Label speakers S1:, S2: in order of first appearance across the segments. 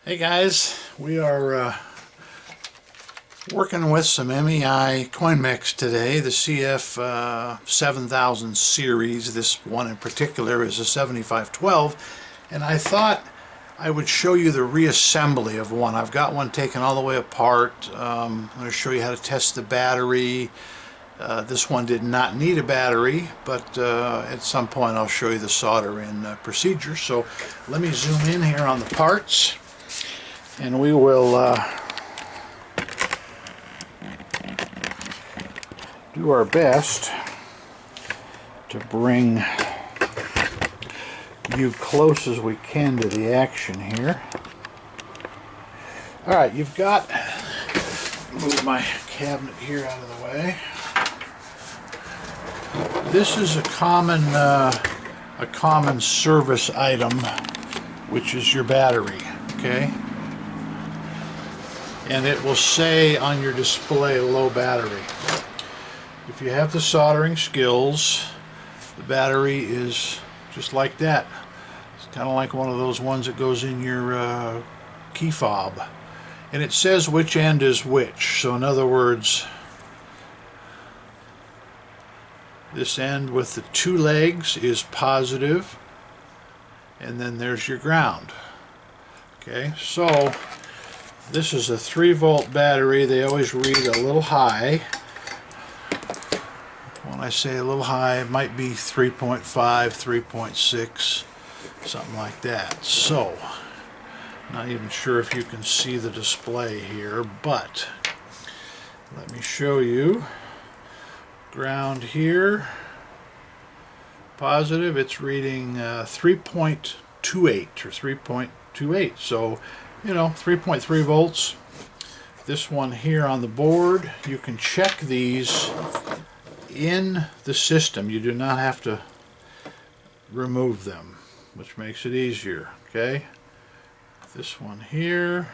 S1: Hey guys, we are working with some MEI coin mechs today, the CF7000 series. This one in particular is a 7512, and I thought I would show you the reassembly of one. I've got one taken all the way apart. I'm going to show you how to test the battery. This one did not need a battery, but at some point I'll show you the soldering procedure. So let me zoom in here on the parts, and we will do our best to bring you close as we can to the action here. Alright, you've got, move my cabinet here out of the way. This is a common service item, which is your battery, okay? And it will say on your display low battery. If you have the soldering skills, the battery is just like that. It's kind of like one of those ones that goes in your key fob. And it says which end is which. So in other words, this end with the two legs is positive, and then there's your ground. Okay, so this is a 3-volt battery. They always read a little high. When I say a little high, it might be 3.5, 3.6, something like that. So, not even sure if you can see the display here, but let me show you. Ground here, positive, it's reading 3.28 or 3.28. So, you know, 3.3 volts. This one here on the board, you can check these in the system. You do not have to remove them, which makes it easier, okay? This one here,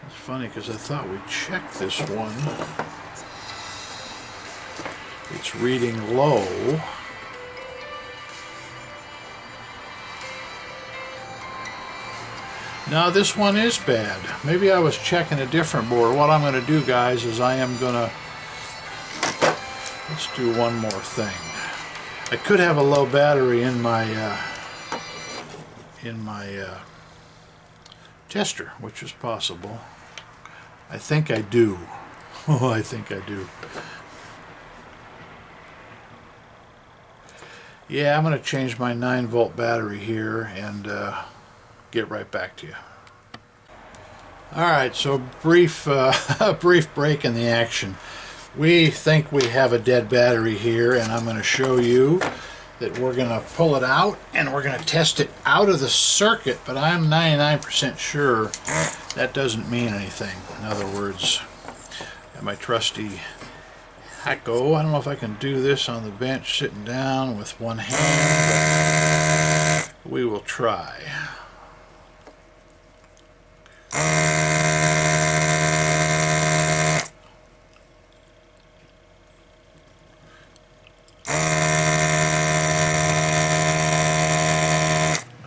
S1: it's funny because I thought we checked this one. It's reading low. Now this one is bad. Maybe I was checking a different board. What I'm going to do, guys, is I am going to, let's do one more thing. I could have a low battery in my tester, which is possible. I think I do. Oh, I think I do. Yeah, I'm going to change my 9-volt battery here and get right back to you. Alright, so brief break in the action. We think we have a dead battery here, and I'm going to show you that we're going to pull it out and we're going to test it out of the circuit, but I'm 99% sure that doesn't mean anything. In other words, got my trusty Hacko. I don't know if I can do this on the bench sitting down with one hand, but we will try.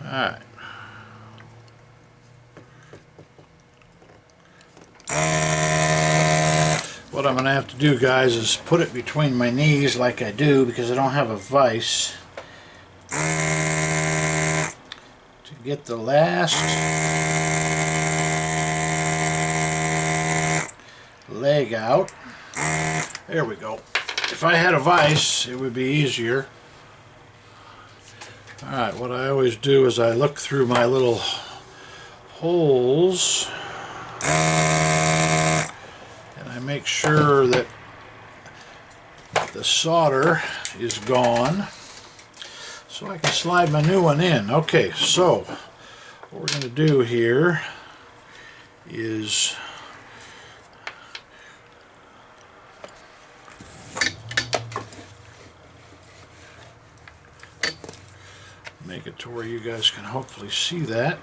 S1: Alright. What I'm going to have to do, guys, is put it between my knees like I do because I don't have a vise to get the last leg out. There we go. If I had a vise, it would be easier. Alright, what I always do is I look through my little holes and I make sure that the solder is gone so I can slide my new one in. Okay, so what we're going to do here is make it to where you guys can hopefully see that,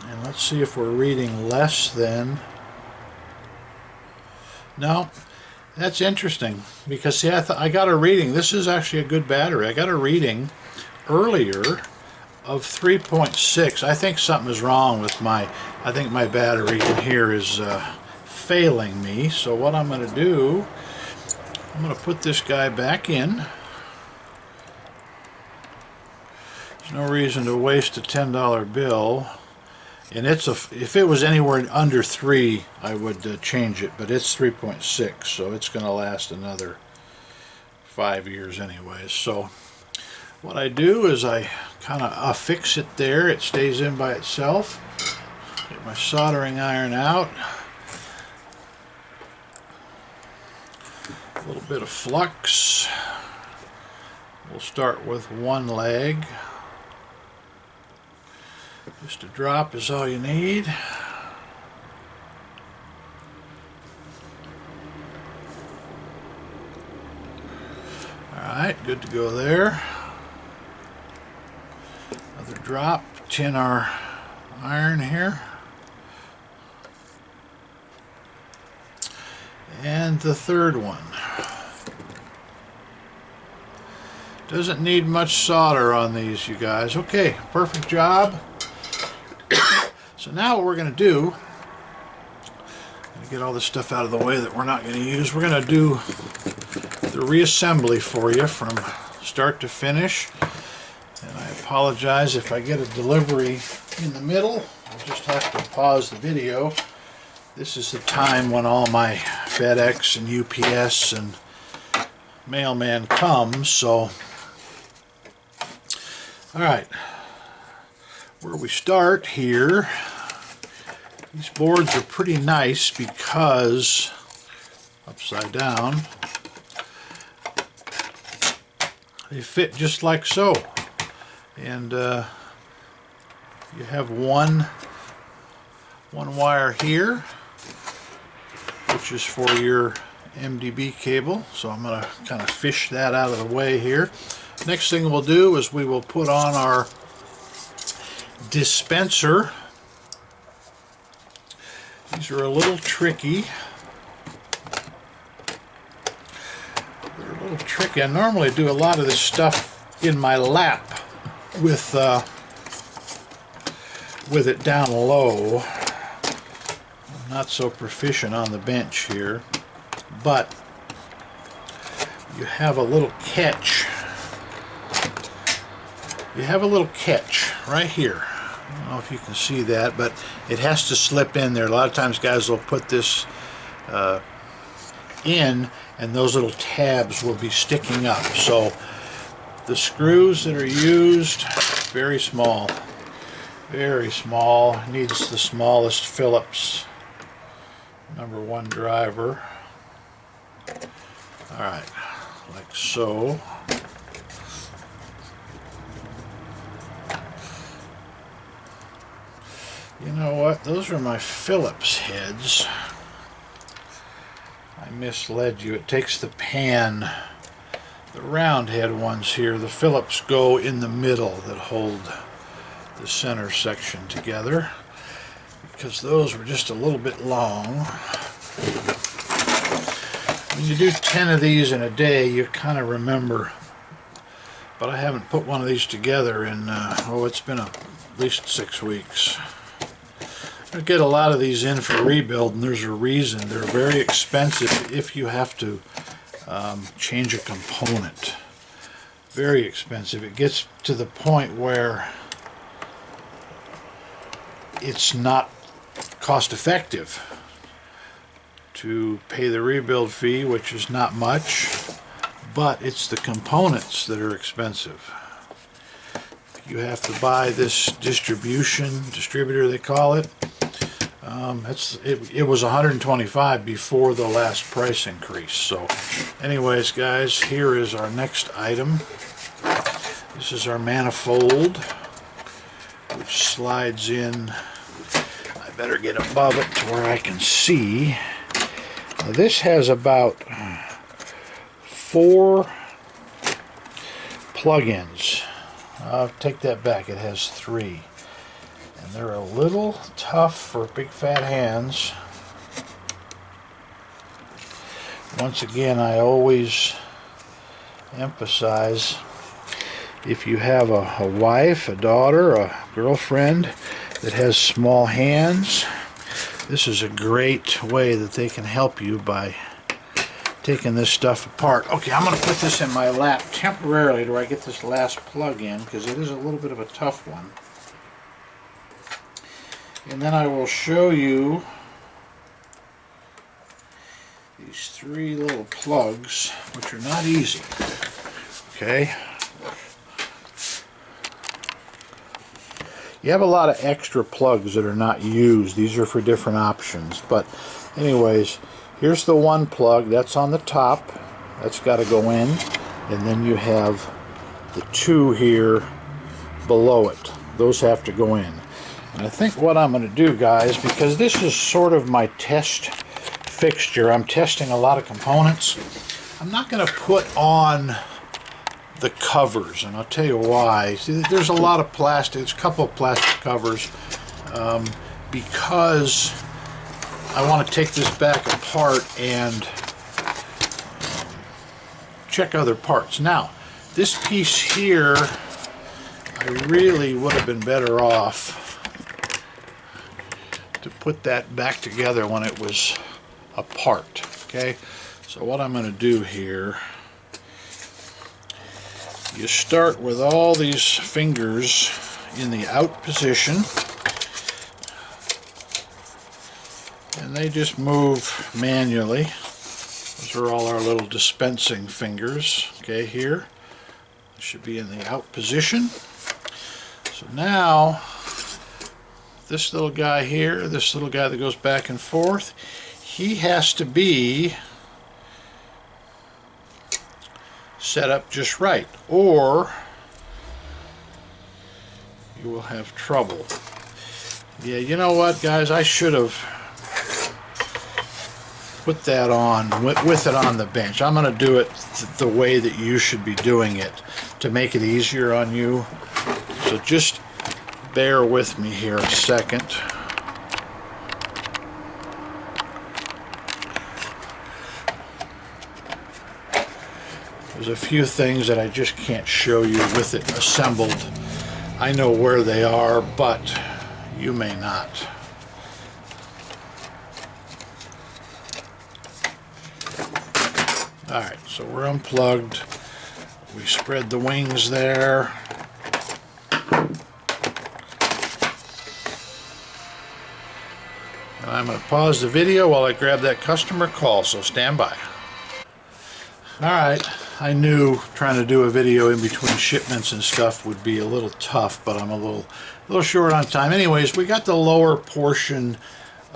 S1: and let's see if we're reading less than. No, that's interesting because see, I got a reading. This is actually a good battery. I got a reading earlier of 3.6. I think something is wrong with I think my battery in here is failing me. So what I'm going to do, I'm going to put this guy back in. There's no reason to waste a $10 bill. And if it was anywhere under 3, I would change it, but it's 3.6, so it's going to last another 5 years anyways. So what I do is I kind of affix it there. It stays in by itself. Get my soldering iron out. A little bit of flux. We'll start with one leg. Just a drop is all you need. Alright, good to go there. Another drop, tin our iron here. And the third one. Doesn't need much solder on these, you guys. Okay, perfect job. So now what we're going to do, get all this stuff out of the way that we're not going to use, we're going to do the reassembly for you from start to finish. And I apologize if I get a delivery in the middle. I'll just have to pause the video. This is the time when all my FedEx and UPS and mailman comes, so alright, where we start here, these boards are pretty nice because upside down they fit just like so, and you have one wire here which is for your MDB cable, so I'm going to kind of fish that out of the way here. Next thing we'll do is we will put on our dispenser. These are a little tricky. They're a little tricky. I normally do a lot of this stuff in my lap with it down low. I'm not so proficient on the bench here, but you have a little catch. You have a little catch right here. I don't know if you can see that, but it has to slip in there. A lot of times guys will put this in, and those little tabs will be sticking up. So the screws that are used, very small. Very small. Needs the smallest Phillips #1 driver. Alright, like so. You know what? Those are my Phillips heads. I misled you. It takes the pan, the round head ones here. The Phillips go in the middle that hold the center section together, because those were just a little bit long. When you do 10 of these in a day, you kind of remember. But I haven't put one of these together in, oh, it's been at least 6 weeks. I get a lot of these in for rebuild, and there's a reason. They're very expensive if you have to change a component. Very expensive. It gets to the point where it's not cost effective to pay the rebuild fee, which is not much, but it's the components that are expensive. You have to buy this distributor they call it. It was $125 before the last price increase. So anyways guys, here is our next item. This is our manifold, which slides in. I better get above it to where I can see. Now, this has about 4 plug-ins. I'll take that back, it has 3. And they're a little tough for big fat hands. Once again, I always emphasize if you have a wife, a daughter, a girlfriend that has small hands, this is a great way that they can help you by taking this stuff apart. Okay, I'm going to put this in my lap temporarily till I get this last plug in, because it is a little bit of a tough one. And then I will show you these three little plugs, which are not easy. Okay. You have a lot of extra plugs that are not used. These are for different options. But anyways, here's the one plug. That's on the top. That's got to go in. And then you have the two here below it. Those have to go in. And I think what I'm going to do, guys, because this is sort of my test fixture, I'm testing a lot of components, I'm not going to put on the covers, and I'll tell you why. See, there's a lot of plastic, there's a couple of plastic covers, because I want to take this back apart and check other parts. Now, this piece here, I really would have been better off to put that back together when it was apart. Okay, so what I'm going to do here, you start with all these fingers in the out position, and they just move manually. Those are all our little dispensing fingers. Okay, here it should be in the out position. So now this little guy here, this little guy that goes back and forth, he has to be set up just right, or you will have trouble. Yeah, you know what, guys, I should have put that on with it on the bench. I'm going to do it the way that you should be doing it to make it easier on you. So just bear with me here a second. There's a few things that I just can't show you with it assembled. I know where they are, but you may not. Alright, so we're unplugged. We spread the wings there. And I'm going to pause the video while I grab that customer call, so stand by. Alright, I knew trying to do a video in between shipments and stuff would be a little tough, but I'm a little short on time. Anyways, we got the lower portion.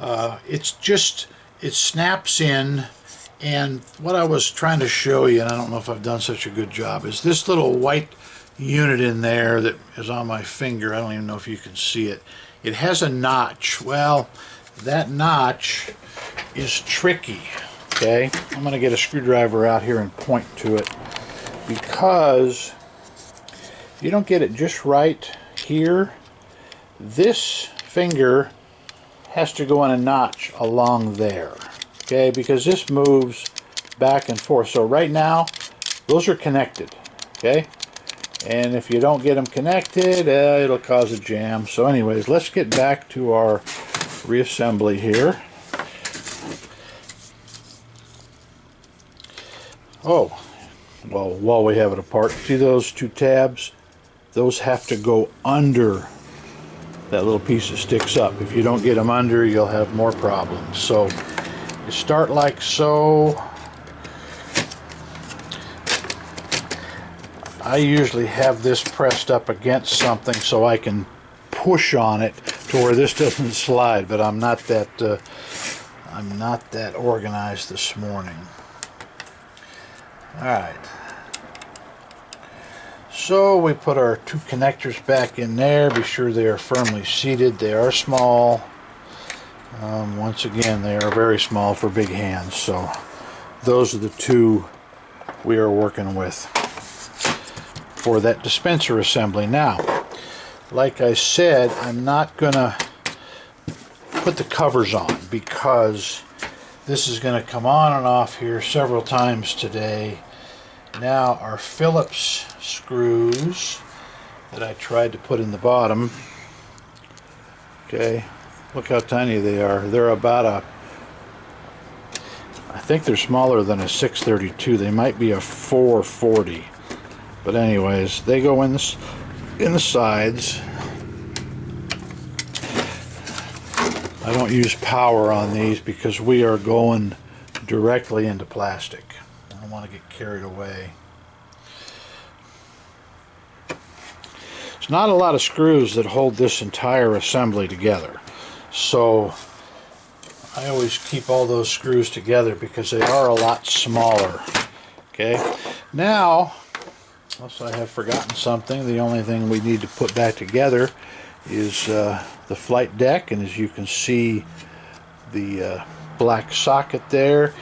S1: It snaps in, and what I was trying to show you, and I don't know if I've done such a good job, is this little white unit in there that is on my finger. I don't even know if you can see it. It has a notch. Well, that notch is tricky. Okay, I'm going to get a screwdriver out here and point to it, because if you don't get it just right here, this finger has to go in a notch along there. Okay, because this moves back and forth. So right now, those are connected. Okay, and if you don't get them connected, it'll cause a jam. So anyways, let's get back to our reassembly here. Oh, well, while we have it apart, see those two tabs? Those have to go under that little piece that sticks up. If you don't get them under, you'll have more problems. So you start like so. I usually have this pressed up against something so I can push on it to where this doesn't slide, but I'm not that organized this morning. Alright, so we put our two connectors back in there. Be sure they are firmly seated. They are small. Once again, they are very small for big hands, so those are the two we are working with for that dispenser assembly. Now, like I said, I'm not going to put the covers on, because this is going to come on and off here several times today. Now, our Phillips screws that I tried to put in the bottom. Okay, look how tiny they are. They're about a, I think they're smaller than a 632. They might be a 440. But anyways, they go in the sides. I don't use power on these because we are going directly into plastic. I don't want to get carried away. There's not a lot of screws that hold this entire assembly together. So I always keep all those screws together because they are a lot smaller. Okay, now, unless I have forgotten something, the only thing we need to put back together is the flight deck, and as you can see, the black socket there.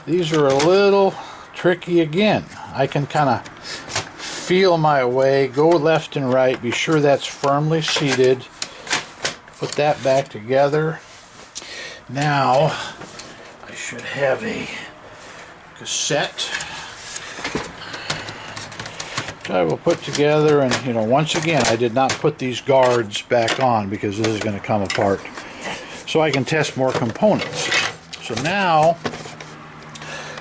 S1: These are a little tricky again. I can kind of feel my way, go left and right, be sure that's firmly seated, put that back together. Now I should have a cassette which I will put together, and you know, once again, I did not put these guards back on because this is going to come apart, so I can test more components. So now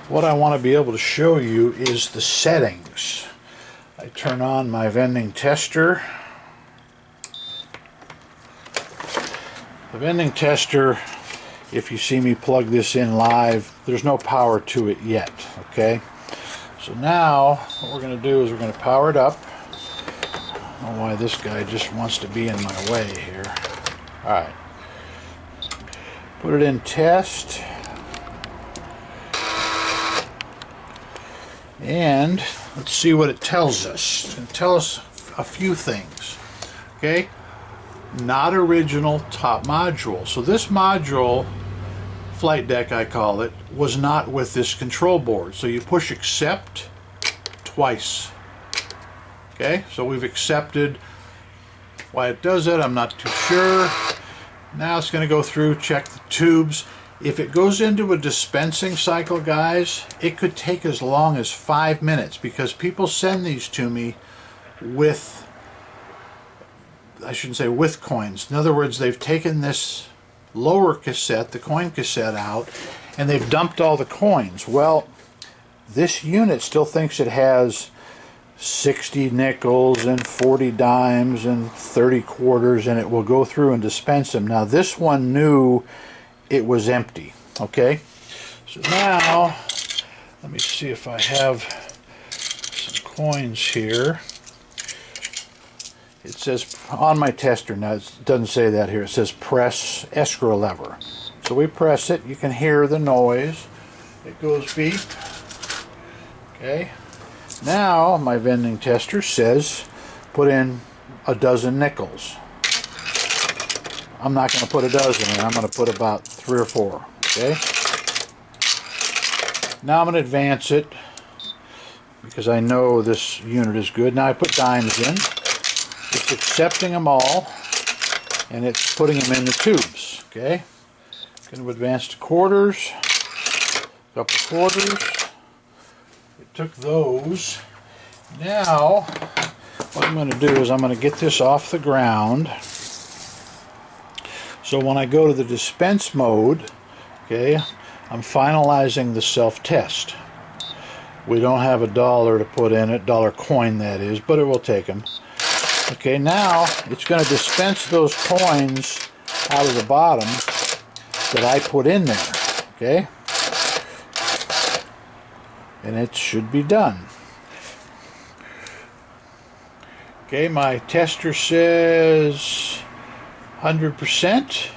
S1: what I want to be able to show you is the settings. I turn on my vending tester. The vending tester, if you see me plug this in live, there's no power to it yet, okay? So now what we're going to do is we're going to power it up. I don't know why this guy just wants to be in my way here. Alright. Put it in test. And let's see what it tells us. It's going to tell us a few things. Okay? Not original top module. So this module, flight deck I call it, was not with this control board. So you push accept twice. Okay? So we've accepted. Why it does that, I'm not too sure. Now it's going to go through, check the tubes. If it goes into a dispensing cycle, guys, it could take as long as 5 minutes because people send these to me with, I shouldn't say with coins. In other words, they've taken this lower cassette, the coin cassette, out, and they've dumped all the coins. Well, this unit still thinks it has 60 nickels and 40 dimes and 30 quarters, and it will go through and dispense them. Now this one knew it was empty. Okay, so now let me see if I have some coins here. It says on my tester, now it doesn't say that here, it says press escrow lever. So we press it, you can hear the noise, it goes beep. Okay, now my vending tester says put in a dozen nickels. I'm not going to put a dozen in, I'm going to put about 3 or 4. Okay, now I'm going to advance it because I know this unit is good. Now I put dimes in. It's accepting them all, and it's putting them in the tubes. Okay, going to advance to quarters. A couple quarters. It took those. Now, what I'm going to do is I'm going to get this off the ground. So when I go to the dispense mode, okay, I'm finalizing the self-test. We don't have $1 to put in it, dollar coin that is, but it will take them. Okay, now it's going to dispense those coins out of the bottom that I put in there. Okay, and it should be done. Okay, my tester says 100%.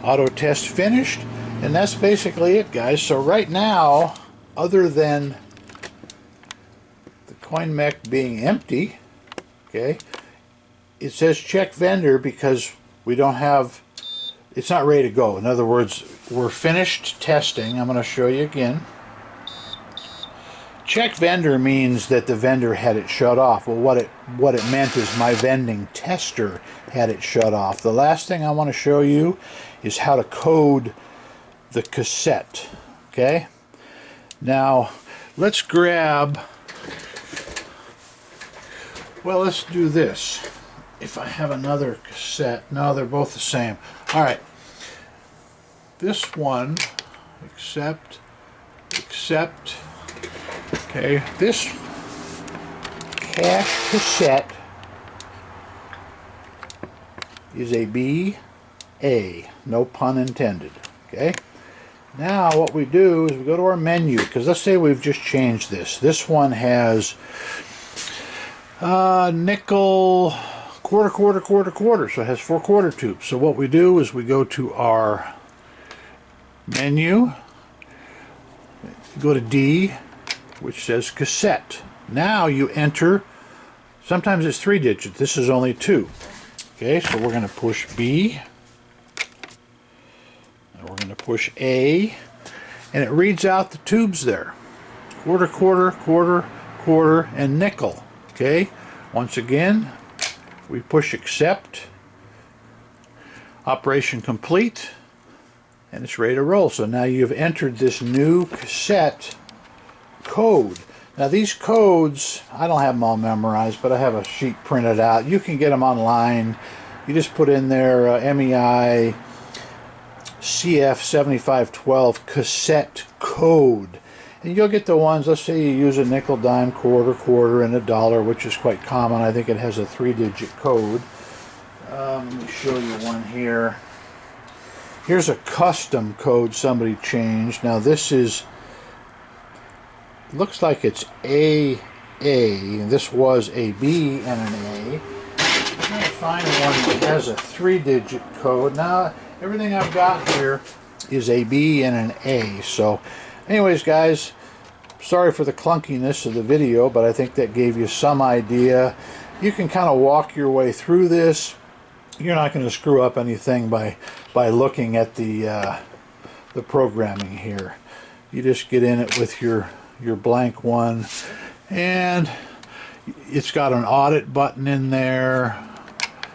S1: Auto test finished, and that's basically it, guys. So right now, other than the coin mech being empty, okay, it says check vendor because we don't have, it's not ready to go. In other words, we're finished testing. I'm going to show you again. Check vendor means that the vendor had it shut off. Well, what it meant is my vending tester had it shut off. The last thing I want to show you is how to code the cassette. Okay? Now, let's grab Well, let's do this. If I have another cassette, no, they're both the same. All right, this one, accept. Okay, this cache cassette is a BA, no pun intended. Okay, now what we do is we go to our menu, because let's say we've just changed this. This one has nickel, quarter, so it has 4 quarter tubes. So what we do is we go to our menu, go to D, which says cassette. Now you enter, sometimes it's 3 digits, this is only 2. Okay, so we're going to push B, and we're going to push A, and it reads out the tubes there. Quarter, and nickel. Okay, once again, we push accept, operation complete, and it's ready to roll. So now you've entered this new cassette code. Now these codes, I don't have them all memorized, but I have a sheet printed out. You can get them online. You just put in there MEI CF7512 cassette code, and you'll get the ones. Let's say you use a nickel, dime, quarter, and a dollar, which is quite common. I think it has a 3-digit code. Let me show you one here. Here's a custom code somebody changed. Now this is, looks like it's AA, and this was a B and an A. I'm going to find one that has a 3-digit code. Now everything I've got here is a B and an A. So anyways, guys, sorry for the clunkiness of the video, but I think that gave you some idea. You can kind of walk your way through this. You're not going to screw up anything by looking at the programming here. You just get in it with your blank one, and it's got an audit button in there.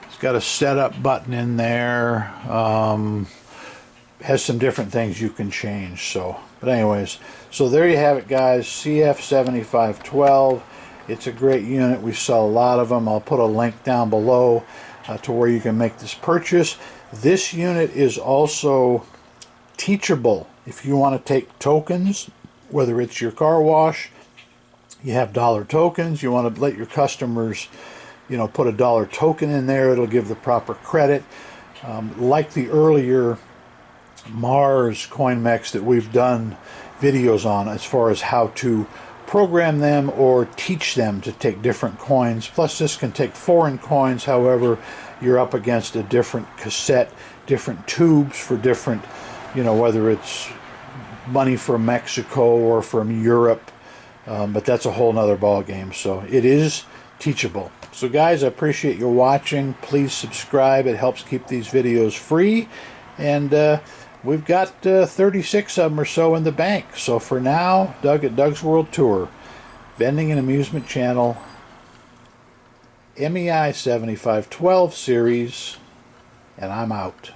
S1: It's got a setup button in there. Has some different things you can change. So, but anyways, so there you have it, guys. CF7512. It's a great unit. We sell a lot of them. I'll put a link down below to where you can make this purchase. This unit is also teachable. If you want to take tokens, whether it's your car wash, you have dollar tokens, you want to let your customers, you know, put a dollar token in there, it'll give the proper credit. Like the earlier Mars coin mechs that we've done videos on as far as how to program them or teach them to take different coins. Plus this can take foreign coins. However, you're up against a different cassette, different tubes for different, you know, whether it's money from Mexico or from Europe, but that's a whole nother ball game. So it is teachable. So guys, I appreciate you watching. Please subscribe. It helps keep these videos free, and we've got 36 of them or so in the bank. So for now, Doug at Doug's World Tour, Vending and Amusement Channel, MEI 7512 series, and I'm out.